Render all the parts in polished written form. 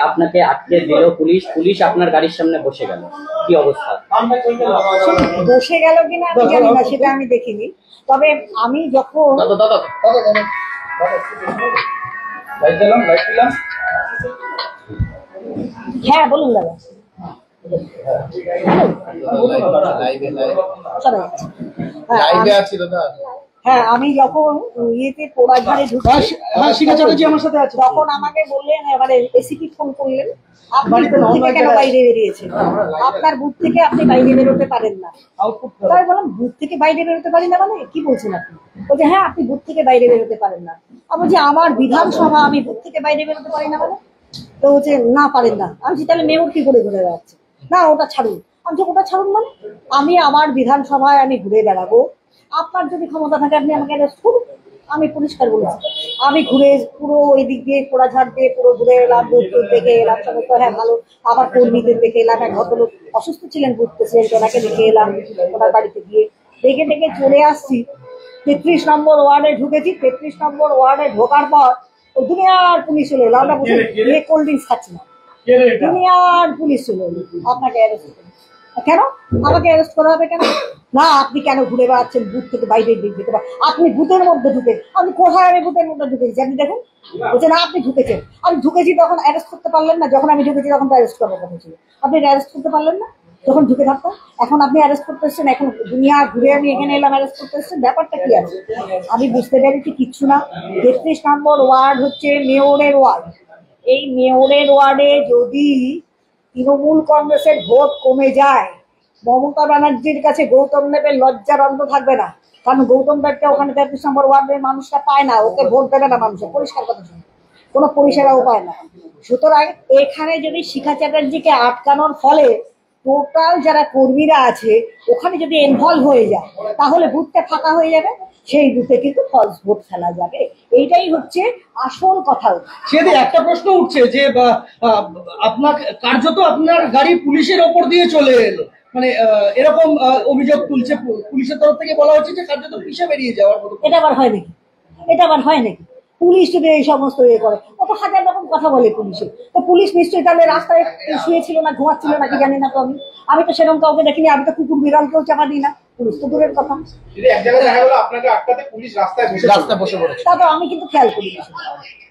আপনাকে আটকে দিল পুলিশ, পুলিশ আপনার গাড়ির সামনে বসে গেল, কি অবস্থা? বসে গেল কিনা আমি জানি না, সেটা আমি দেখিনি। তবে আমি যখন হ্যাঁ বলুন দাদা, হ্যাঁ আমি যখন ইয়েতে পোড়াঝাড়ে ঢুকছি তখন আমাকে বললেন, এবারে এসিপি ফোন করলেন, আপনি বুথ থেকে কেন বাইরে বেরিয়েছেন? আপনার বুথ থেকে আপনি বাইরে বেরোতে পারেন না। তাই বললাম বুথ থেকে বাইরে বেরোতে পারি না মানে কি বলছেন আপনি? বলছে হ্যাঁ আপনি বুথ থেকে বাইরে বেরোতে পারেন না। আমি বলছি আমার বিধানসভা, আমি বুথ থেকে বাইরে বেরোতে পারি না মানে? তো বলছে না পারেন না। আমি বলছি তাহলে মেয়র কি করে ঘুরে বেড়াচ্ছে? না ওটা ছাড়ুন। আমি বলছি ওটা ছাড়ুন মানে? আমি আমার বিধানসভায় আমি ঘুরে বেড়াবো, আপনার যদি ক্ষমতা থাকে আপনি আমাকে অ্যারেস্ট করুন। আমি পরিষ্কার বলেছি, আমি ঘুরে পুরো ওই দিক দিয়ে পোড়াঝাড় দিয়ে পুরো ঘুরে এলাম, বুথ দেখে এলাম, সমস্ত হ্যাঁ ভালো, আবার কর্মীদের দেখে এলাম। এক ভদ্রলোক অসুস্থ ছিলেন, বুথ প্রেসিডেন্ট, ওনাকে দেখে এলাম, ওনার বাড়িতে গিয়ে দেখে দেখে চলে আসছি। 33 নম্বর ওয়ার্ডে ঢুকেছি। 33 নম্বর ওয়ার্ডে ঢোকার পর দুনিয়ার পুলিশ চলে এলো। আমরা বসে কোল্ড ড্রিঙ্কস খাচ্ছি না, দুনিয়ার পুলিশ চলে এলো, আপনাকে অ্যারেস্ট করুন। কেন আমাকে অ্যারেস্ট করা হবে কেন? না আপনি কেন ঘুরে বেড়াচ্ছেন বুথ থেকে বাইরে দিতে পারেন, আপনি বুথের মধ্যে ঢুকে। আমি কোথায় আমি বুথের মধ্যে ঢুকেছি আপনি দেখুন? বলছে না আপনি ঢুকেছেন। আমি ঢুকেছি তখন অ্যারেস্ট করতে পারলেন না? যখন আমি ঢুকেছি তখন তো অ্যারেস্ট করার কথা ছিল, আপনি অ্যারেস্ট করতে পারলেন না যখন ঢুকে থাকতাম। এখন আপনি অ্যারেস্ট করতে এসছেন, এখন দুনিয়া ঘুরে আমি এখানে এলাম অ্যারেস্ট করতে এসছেন, ব্যাপারটা কি আছে? আমি বুঝতে পেরেছি কিচ্ছু না। 33 নম্বর ওয়ার্ড হচ্ছে মেয়রের ওয়ার্ড। এই মেয়রের ওয়ার্ডে যদি তৃণমূল কংগ্রেসের ভোট কমে যায়, মমতা ব্যানার্জির কাছে গৌতম দেবের লজ্জার অন্ত থাকবে না। কারণ গৌতম দেবকে ওখানে 33 নম্বর ওয়ার্ডের মানুষরা পায় না, ওকে ভোট দেবে না মানুষের, পরিষ্কার কথা শুনে কোনো পরিষেবাও পায় না। সুতরাং এখানে যদি শিখা চ্যাটার্জিকে আটকানোর ফলে টোটাল যারা কর্মীরা আছে ওখানে যদি ইনভলভ হয়ে যায়, তাহলে বুথটা ফাঁকা হয়ে যাবে, সেই বুথে কিন্তু ফলস ভোট ফেলা যাবে। এইটাই হচ্ছে আসল কথা। সেদিন একটা প্রশ্ন উঠছে যে আপনার কার্যত আপনার গাড়ি পুলিশের ওপর দিয়ে চলে এলো, মানে এরকম অভিযোগ তুলছে পুলিশের তরফ থেকে, বলা হচ্ছে যে কার্যত পিছে বেরিয়ে যাওয়ার মতো। এটা আবার হয় নাকি? এটা আবার হয় নাকি? পুলিশ যদি এই সমস্ত ইয়ে করে, কত হাজার রকম কথা বলে পুলিশে। তো পুলিশ নিশ্চয়ই তাহলে রাস্তায় শুয়েছিল না, ঘুমাচ্ছিল নাকি জানি না। তো আমি তো সেরকম কাউকে দেখিনি। আমি তো কুকুর বিড়ালকেও চাপা দিই না, পুলিশ তো দূরের কথা। তা তো আমি কিন্তু খেয়াল করি,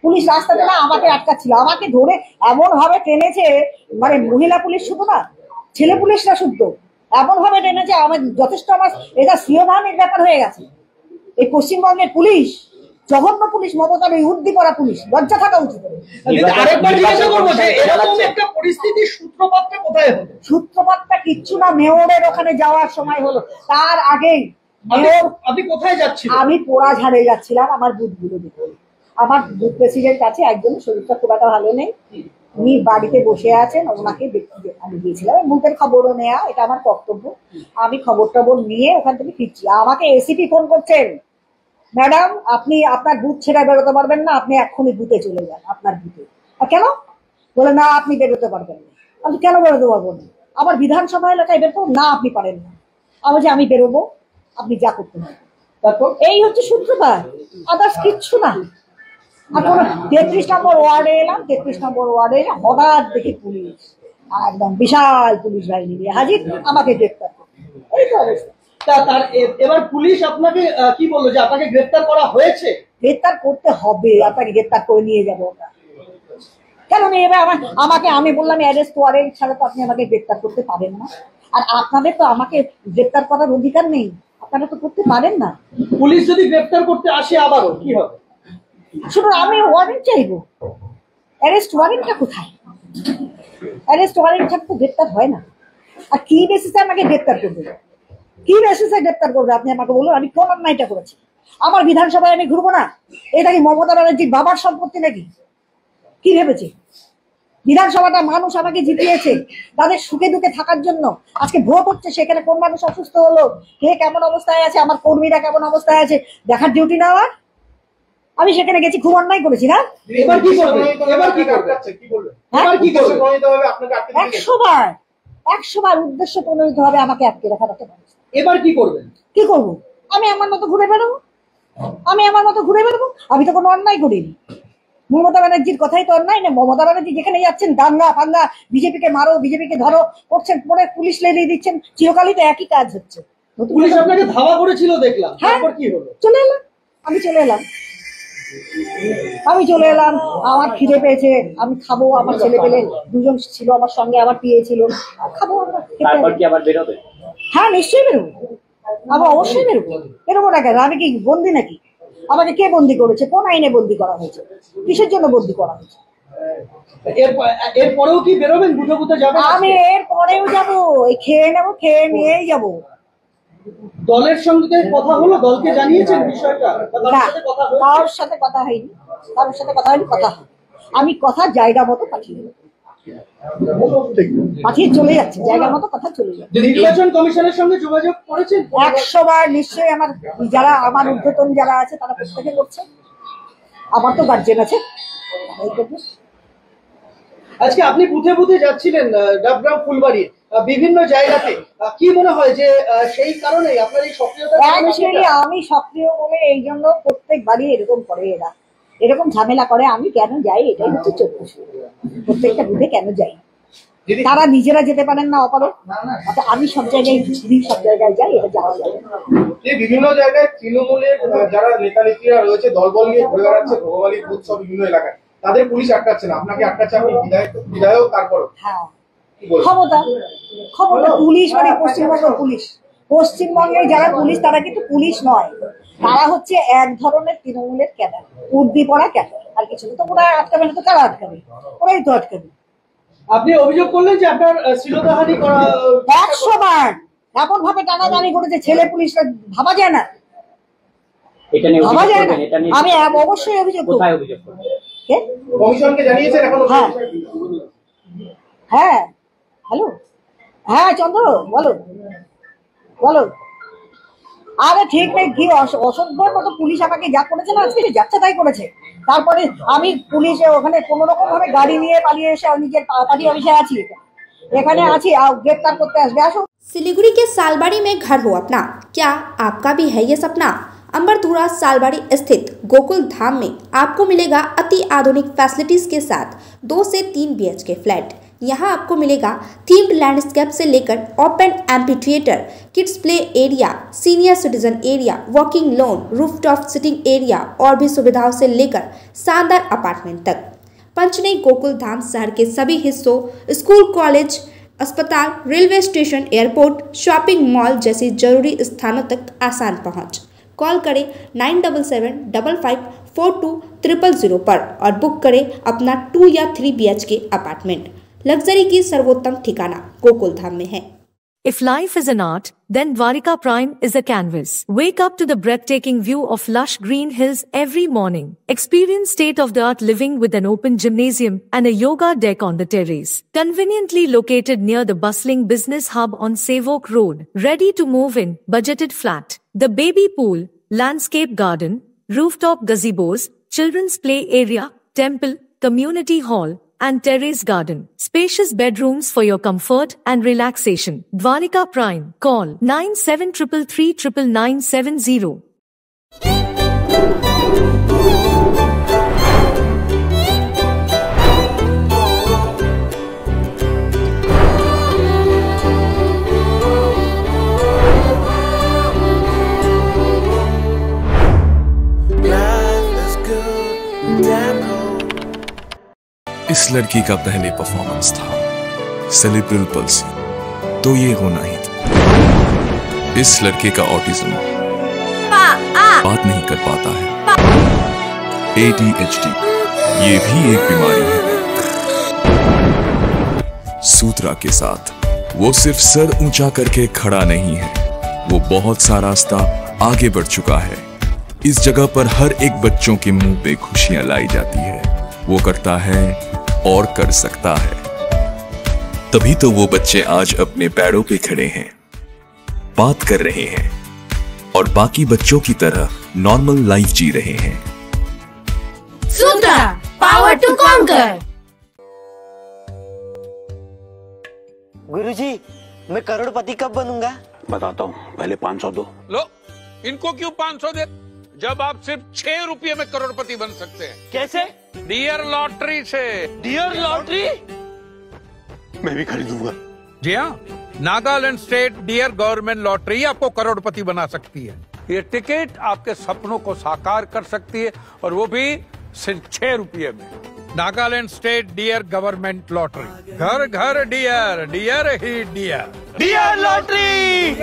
পুলিশ রাস্তাতে না আমাকে আটকাচ্ছিল, আমাকে ধরে এমন ভাবে টেনেছে, মানে মহিলা পুলিশ শুধু না, ছেলে পুলিশরা শুদ্ধ এমন ভাবে টেনেছে আমার যথেষ্ট, আমার এটা সিংহভানের ব্যাপার হয়ে গেছে। এই পশ্চিমবঙ্গের পুলিশ জঘন্য পুলিশ, মমতার ওই উর্দি পড়া পুলিশ, লজ্জা থাকা উচিত। আরেকবার জিজ্ঞাসা করবো যে এরকম একটা পরিস্থিতির সূত্রপাতটা কোথায় হলো? সূত্রপাতটা কিচ্ছু না, মেয়রের ওখানে যাওয়ার সময় হলো। তার আগেই আপনি কোথায় যাচ্ছিলেন? আমি পোড়াঝাড়ে যাচ্ছিলাম আমার বুথগুলো দেখে। আমার বুথ প্রেসিডেন্ট আছে একজন, শরীরটা খুব একটা ভালো নেই, উনি বাড়িতে বসে আছেন, ওনাকে আমি গিয়েছিলাম বুথের খবরও নেওয়া, এটা আমার কর্তব্য। আমি খবর টবর নিয়ে ওখান থেকে ফিরছি, আমাকে এসিপি ফোন করছেন, ম্যাডাম আপনি আপনার বুথ ছেড়ে বেরোতে পারবেন না, আপনি এক্ষুনি বুথে চলে যান আপনার বুথে। কেন? বলে না আপনি বেরোতে পারবেন না। আমি কেন বেরোতে পারবো না? আমার বিধানসভা এলাকায় বেরোবো না, আপনি পারেন না। আমি যে আমি বেরোবো, আপনি যা করতে পারবেন। এই হচ্ছে সূত্রপাত, আদার্স কিচ্ছু না। আর কোনো 33 নম্বর ওয়ার্ডে এলাম, 33 নম্বর ওয়ার্ডে এলাম, হঠাৎ দেখি পুলিশ একদম বিশাল পুলিশ বাহিনী নিয়ে হাজির, আমাকে গ্রেফতার করতে। এই তো অবস্থা। এবার পুলিশ আপনাকে কি বললো যে আপনাকে গ্রেফতার করা হয়েছে? গ্রেফতার করতে হবে, আপনাকে গ্রেফতার করে নিয়ে যাবো আমরা। কেন নিয়ে যাবে আমাকে? আমি বললাম অ্যারেস্ট ওয়ারেন্ট ছাড়া তো আপনি আমাকে গ্রেফতার করতে পারেন না। আর আপনাদের তো আমাকে গ্রেফতার করার অধিকার নেই, আপনারা তো করতে পারেন না। পুলিশ যদি গ্রেফতার করতে আসে আবারও কি হবে? শুধু আমি ওয়ারেন্ট চাইবো, অ্যারেস্ট ওয়ারেন্টটা কোথায়? অ্যারেস্ট ওয়ারেন্ট ছাড়া তো গ্রেফতার হয় না। আর কি বেসিসে আমাকে গ্রেফতার করবে? কি বেসিসে গ্রেফতার করবে আপনি আমাকে বলুন? আমি কোন অন্যায়টা করেছি? আমার বিধানসভায় আমি ঘুরবো না? এটা কি মমতা ব্যানার্জির বাবার সম্পত্তি নাকি? কি ভেবেছে? বিধানসভাটা মানুষ আমাকে জিতিয়েছে তাদের সুখে দুঃখে থাকার জন্য। আজকে ভোট হচ্ছে, সেখানে কোন মানুষ অসুস্থ হলো, কে কেমন অবস্থায় আছে, আমার কর্মীরা কেমন অবস্থায় আছে, দেখার ডিউটি না আমার? আমি সেখানে গেছি, খুব অন্যায় করেছি না? এবার কি করবে? এবার কি করবে? এবার কি করবে? 100 বার উদ্দেশ্য প্রণোদিত হবে আমাকে আটকে রাখার একটা ব্যবস্থা। এবার কি করবেন? কি করবো? আমি আমার মতো ঘুরে বেরোবো, আমি আমার মতো ঘুরে বেরোবো। আমি তো কোনো অন্যায় করিনি, মমতা ব্যানার্জির কথাই তো অন্যায় না? মমতা ব্যানার্জি যেখানে যাচ্ছেন দাঙ্গা ফাঙ্গা, বিজেপিকে মারো, বিজেপিকে ধরো করছেন, পরে পুলিশ লেলিয়ে দিচ্ছেন, চিরকালই তো একই কাজ হচ্ছে। নতুন পুলিশ আপনাকে ধাওয়া করেছিল দেখলাম, হ্যাঁ, তারপর কি হলো? চলে এলাম, আমি চলে এলাম। আমার খিদে পেয়েছে, আমি খাবো, আমার ছেলে পেলে দুজন ছিল আমার সঙ্গে, আমার পিয়ে ছিল, খাবো আমরা, খেতে তারপর হবে। কি আবার বেরোবে? হ্যাঁ নিশ্চয়ই বেরোবো, আবার অবশ্যই বেরোবো না কেন? আমি কি বন্দি নাকি? আমাকে কে বন্দি করেছে? কোন আইনে বন্দি করা হয়েছে? কিসের জন্য বন্দি করা হয়েছে? এরপরেও কি বেরোবেন? বুঝে বুঝে যাবেন? আমি এর পরেও যাবো, এই খেয়ে নেবো, খেয়ে নিয়েই যাবো। দলের সঙ্গে কথা হলো? দলকে জানিয়েছেন বিষয়টা? না, কারোর সাথে কথা হয়নি, কথা হয়। আমি কথা জায়গা মতো পাঠিয়ে চলে যাচ্ছে, জায়গা মতো কথা চলে যাচ্ছে। নির্বাচন কমিশনের সঙ্গে যোগাযোগ করেছেন? 100 বার নিশ্চয়ই। আমার ঊর্ধ্বতন যারা আছে তারা প্রত্যেকে করছে, আমার তো গার্জেন আছে। আজকে আপনি বুথে বুথে যাচ্ছিলেন ডাবগ্রাম ফুলবাড়ি বিভিন্ন জায়গাতে, কি মনে হয় যে সেই কারণেই আপনার এই সক্রিয়তা? আমি সক্রিয় বলে এই জন্য প্রত্যেকবারই এরকম করে, এরকম ঝামেলা করে। আমি কেন যাই এটাই হচ্ছে চোখ, প্রত্যেকটা বুথে কেন যাই? তারা নিজেরা যেতে পারেন না, অপারক। আমি সব জায়গায় যাই, এটা যাওয়া যাবে। বিভিন্ন জায়গায় তৃণমূলের যারা নেতা নেত্রীরা রয়েছে দলবল নিয়ে ঘুরে বেড়াচ্ছে ভোগাবালির বুথ সব বিভিন্ন এলাকায়, তাদের পুলিশ আটকাচ্ছে না, আপনাকে আটকাচ্ছে, আপনি বিধায়ক তারপরও। হ্যাঁ, ক্ষমতা পুলিশ মানে পশ্চিমবঙ্গে যারা পুলিশ তারা কিন্তু পুলিশ নয়, তারা হচ্ছে এক ধরনের তৃণমূলের ক্যাডার, উর্দি পড়া ক্যাডার, আর কিছু না। তো ওরা আটকাবে না তো কারা আটকাবে? ওরাই তো আটকাবে। আপনি অভিযোগ করলেন যে আপনার শ্লীলতাহানি করা 100 বার এমন ভাবে টানাটানি করেছে, ছেলে পুলিশরা ভাবা যায় না, এটা নিয়ে ভাবা যায় না। এটা নিয়ে আমি অবশ্যই অভিযোগ করব। কোথায় অভিযোগ করবেন? কমিশনকে জানিয়েছেন এখন? হ্যাঁ, হ্যালো, হ্যাঁ চন্দ্র, বলো। আরে ঠিক নেই, কি অসভ্যর মতো পুলিশ আমাকে যা করেছে না, আজকে যাচ্ছে তাই করেছে। তারপরে আমি পুলিশে ওখানে কোন রকম ভাবে গাড়ি নিয়ে পালিয়ে এসে নিজের পার্টি অফিসে আছি, এখানে আছি, গ্রেপ্তার করতে আসবে। আসো। सिलीगुड़ी के सालबाड़ी में घर हो अपना, क्या आपका भी है ये सपना? अंबरधुरा सालबाड़ी स्थित गोकुल धाम में आपको मिलेगा अति आधुनिक फैसिलिटीज के साथ 2 से 3 BHK फ्लैट। यहाँ आपको मिलेगा थीम्ड लैंडस्केप से लेकर open amphi theatre, kids play area, senior citizen area, walking lawn, rooftop sitting area और भी सुविधाओं से लेकर शानदार अपार्टमेंट तक। पंचनई गोकुल धाम शहर के सभी हिस्सों, स्कूल, कॉलेज, अस्पताल, railway station, airport, shopping mall जैसी जरूरी स्थानों तक आसान पहुंच। कॉल करें 9755420000 पर और बुक करें अपना 2 या 3 BHK अपार्टमेंट। लग्जरी की सर्वोत्तम ठिकाना गोकुल धाम में है। If life is an art, then Dwarika Prime is a canvas. Wake up to the breathtaking view of lush green hills every morning. Experience state-of-the-art living with an open gymnasium and a yoga deck on the terrace. Conveniently located near the bustling business hub on Savok Road. Ready to move in, budgeted flat. The baby pool, landscape garden, rooftop gazebos, children's play area, temple, community hall, and terrace garden. Spacious bedrooms for your comfort and relaxation. Dwarika Prime. Call 9733399970. इस लड़की का पहले performance था सेलिब्रल palsy, तो ये होना ही था। इस लड़के का ऑटिज्म, बात नहीं कर पाता है। ADHD, ये भी एक बीमारी है। सूत्रा के साथ वो सिर्फ सर ऊंचा करके खड़ा नहीं है, वो बहुत सा रास्ता आगे बढ़ चुका है। इस जगह पर हर एक बच्चों के मुंह पे खुशियां लाई जाती है। वो करता है और कर सकता है, तभी तो वो बच्चे आज अपने पैरों पे खड़े हैं, बात कर रहे हैं और बाकी बच्चों की तरह नॉर्मल लाइफ जी रहे हैं। सूत्रा, पावर टू कॉन्कर। गुरुजी, मैं करोड़पति कब बनूंगा? बताता हूँ, पहले 500 दो। लो, इनको क्यों 500 दे, जब आप सिर्फ 6 रुपये में करोड़पति बन सकते हैं। कैसे? डियर लॉटरी से। Dear lottery? मैं भी खरीदूंगा। जी हाँ, Nagaland state dear government lottery आपको करोड़पति बना सकती है। ये टिकट आपके सपनों को साकार कर सकती है, और वो भी सिर्फ 6 रुपये में। Nagaland state dear government lottery, घर घर डियर, डियर ही डियर। Dear lottery.